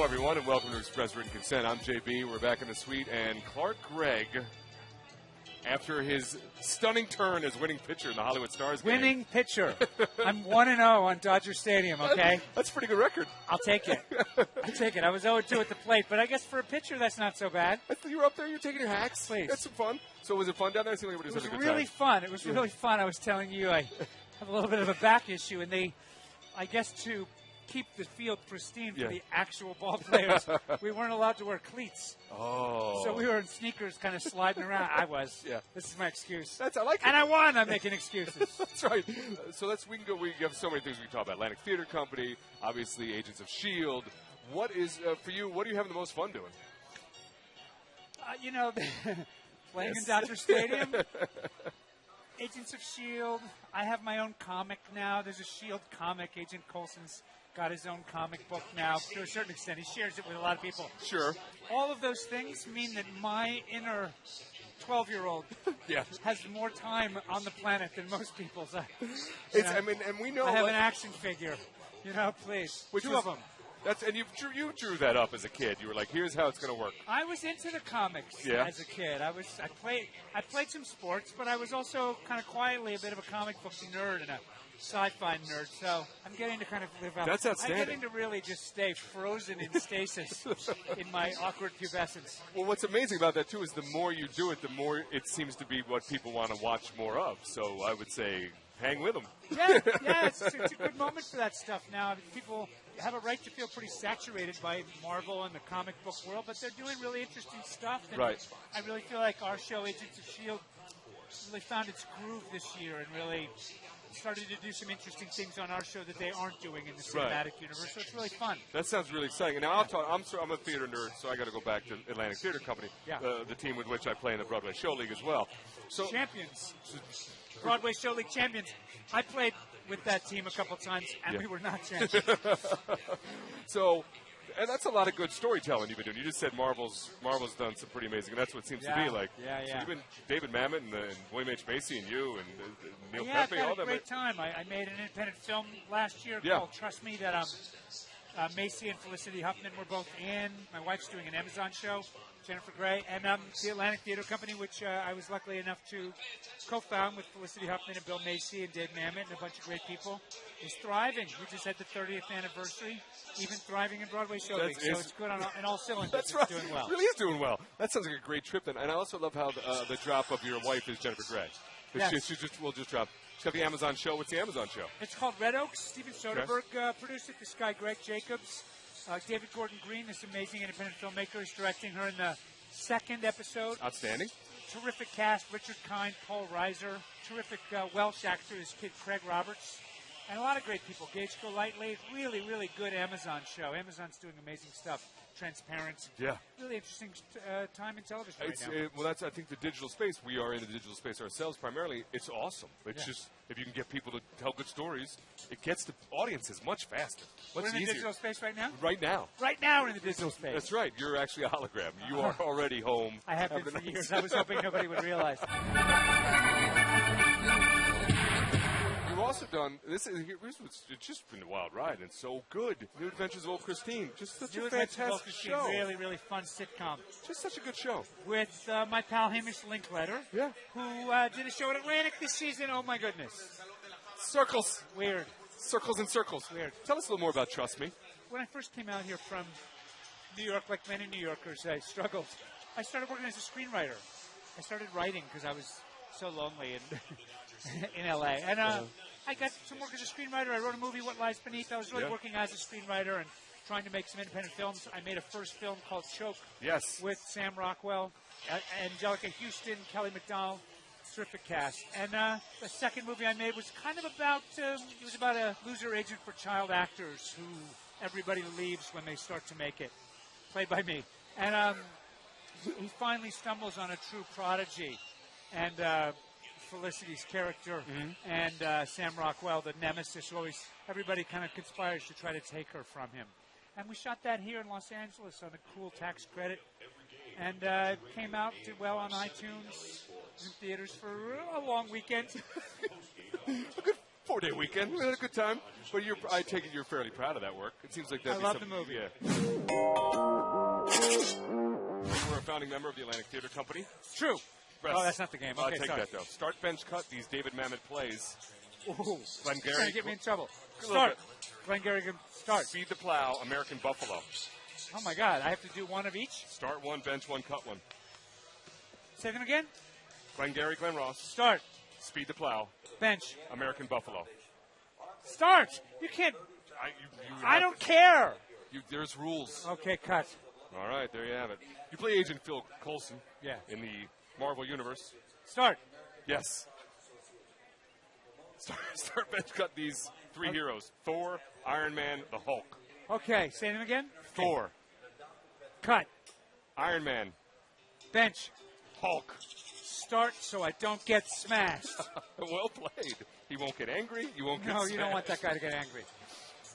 Hello, everyone, and welcome to Express Written Consent. I'm JB. We're back in the suite, and Clark Gregg, after his stunning turn as winning pitcher in the Hollywood Stars game. Winning pitcher. I'm 1-0 on Dodger Stadium, okay? That's a pretty good record. I'll take it. I'll take it. I was 0-2 at the plate, but I guess for a pitcher, that's not so bad. You were up there, you were taking your hacks. Please. That's some fun. So was it fun down there? It seemed like everybody was having a good really time. fun. It was really fun. I was telling you I have a little bit of a back issue, and they, I guess to keep the field pristine for the actual ball players, we weren't allowed to wear cleats. Oh. So we were in sneakers kind of sliding around. I was. Yeah. This is my excuse. I like it. And I won. I'm making excuses. That's right. So we have so many things we can talk about. Atlantic Theater Company, obviously Agents of S.H.I.E.L.D. What is, for you, what are you having the most fun doing? Playing in Dodger Stadium. Agents of S.H.I.E.L.D. I have my own comic now. There's a S.H.I.E.L.D. comic. Agent Coulson's got his own comic book now. To a certain extent, he shares it with a lot of people. Sure. All of those things mean that my inner 12-year-old has more time on the planet than most people's. And we know. I have an action figure. Please. Two of them. And you drew that up as a kid. You were like, here's how it's going to work. I was into the comics as a kid. I played some sports, but I was also kind of quietly a bit of a comic book nerd and a sci-fi nerd. So I'm getting to kind of live out. That's outstanding. I'm getting to really just stay frozen in stasis in my awkward pubescence. Well, what's amazing about that, too, is the more you do it, the more it seems to be what people want to watch more of. So I would say hang with them. Yeah, it's a good moment for that stuff now. People have a right to feel pretty saturated by Marvel and the comic book world, but they're doing really interesting stuff. And right. I really feel like our show, Agents of S.H.I.E.L.D., really found its groove this year and really started to do some interesting things on our show that they aren't doing in the cinematic universe. So it's really fun. That sounds really exciting. And now I'm a theater nerd, so I got to go back to Atlantic Theater Company, the team with which I play in the Broadway Show League as well. So champions. Broadway Show League champions. I played with that team a couple times, and we were not champions. And that's a lot of good storytelling you've been doing. You just said Marvel's done some pretty amazing, and that's what it seems to be like. Yeah. So you've been David Mamet and William H. Macy and you and Neil I Pepe. had a great time. I made an independent film last year called Trust Me that Macy and Felicity Huffman were both in. My wife's doing an Amazon show, Jennifer Grey, and the Atlantic Theater Company, which I was lucky enough to co-found with Felicity Huffman and Bill Macy and Dave Mamet and a bunch of great people, is thriving. We just had the 30th anniversary, even thriving in Broadway Show League, so it's good on all cylinders. That's right. It's doing well. It really is doing well. That sounds like a great trip. And I also love how the drop of your wife is Jennifer Grey. Yes. She will just drop. She's got the Amazon show. What's the Amazon show? It's called Red Oaks. Steven Soderbergh produced it. This guy, Gregg Jacobs. David Gordon Green, this amazing independent filmmaker, is directing her in the second episode. Outstanding. Terrific cast. Richard Kind, Paul Reiser. Terrific Welsh actor, this kid Craig Roberts. And a lot of great people. Gage Golightly. Really, really good Amazon show. Amazon's doing amazing stuff. Transparent. Yeah. Really interesting time in television right now. That's, I think, the digital space. We are in the digital space ourselves primarily. It's awesome. It's just, if you can get people to tell good stories, it gets to audiences much faster, much easier. We're in the digital space right now? Right now. Right now we're in the digital space. That's right. You're actually a hologram. You are already home. I have been for years. I was hoping nobody would realize. You've also done it's just been a wild ride and so good. New Adventures of Old Christine, just such a fantastic show. Really, really fun sitcom. Just such a good show. With my pal Hamish Linkletter, who did a show at Atlantic this season. Oh my goodness! Circles. Weird. Circles and circles. Weird. Tell us a little more about Trust Me. When I first came out here from New York, like many New Yorkers, I struggled. I started working as a screenwriter. I started writing because I was so lonely in L.A. And I got some work as a screenwriter. I wrote a movie, What Lies Beneath. I was really working as a screenwriter and trying to make some independent films. I made a first film called Choke with Sam Rockwell, Angelica Houston, Kelly McDonald. Terrific cast. And the second movie I made was kind of about, it was about a loser agent for child actors who everybody leaves when they start to make it, played by me. And he finally stumbles on a true prodigy. And Felicity's character and Sam Rockwell, the nemesis, who always, everybody kind of conspires to try to take her from him. And we shot that here in Los Angeles on a cool tax credit. And came out, did well on iTunes, in theaters for a long weekend. A good 4-day weekend. We had a good time. But I take it you're fairly proud of that work. It seems like that'd be love something. the movie. Yeah. You were a founding member of the Atlantic Theater Company. True. Press. Oh, that's not the game. Okay, I'll take sorry. that, though. Start, bench, cut, these David Mamet plays. Ooh, Glenn trying Gary. to get me in trouble. A little Start. bit. Glenn Gary can start. Feed the plow, American Buffalo. Oh, my God. I have to do one of each? Start one, bench one, cut one. Say them again? Glenn Gary, Glenn Ross. Start. Speed the plow, Bench. American Buffalo. Start. You can't. You I have don't to- care. There's rules. Okay, cut. All right, there you have it. You play Agent Phil Coulson Yeah. in the Marvel Universe. Start. Yes. Start, bench, cut these three heroes. Thor, Iron Man, the Hulk. Okay, say them again. Thor, Cut. Iron Man, Bench. Hulk. Start so I don't get smashed. Well played. He won't get angry. You won't get No, you don't want smashed. that guy to get angry.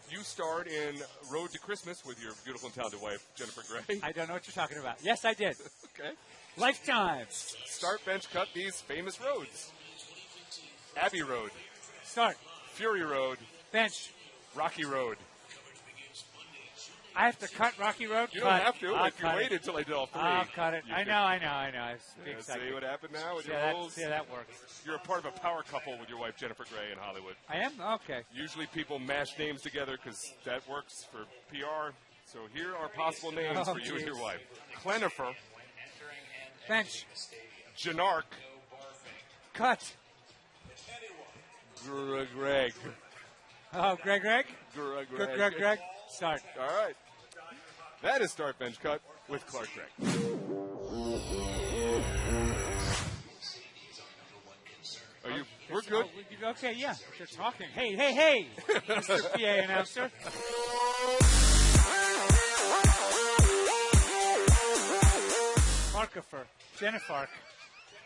You starred in Road to Christmas with your beautiful and talented wife, Jennifer Grey. I don't know what you're talking about. Yes, I did. Okay. Lifetime. Start, bench, cut these famous roads. Abbey Road, Start. Fury Road, Bench. Rocky Road. I have to cut Rocky Road? You Cut. don't have to. I'll If you cut it. waited till I did all three. I'll cut it. you I could- know. It's big Yeah, excitement. see what happened now with your Yeah, roles? that works. You're a part of a power couple with your wife, Jennifer Grey, in Hollywood. I am? Okay. Usually people mash names together because that works for PR. So here are possible names Oh, for you and geez. your wife. Clenifer, Bench. Janark, Cut. Gregg. Oh, Gregg. Gregg. Good, Gregg. Start. All right. That is Start, Bench, Cut with Clark Gregg. We're good. Oh, okay, yeah. They're talking. Hey, Mr. PA announcer. Jennifer.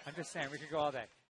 I'm just saying, we could go all day.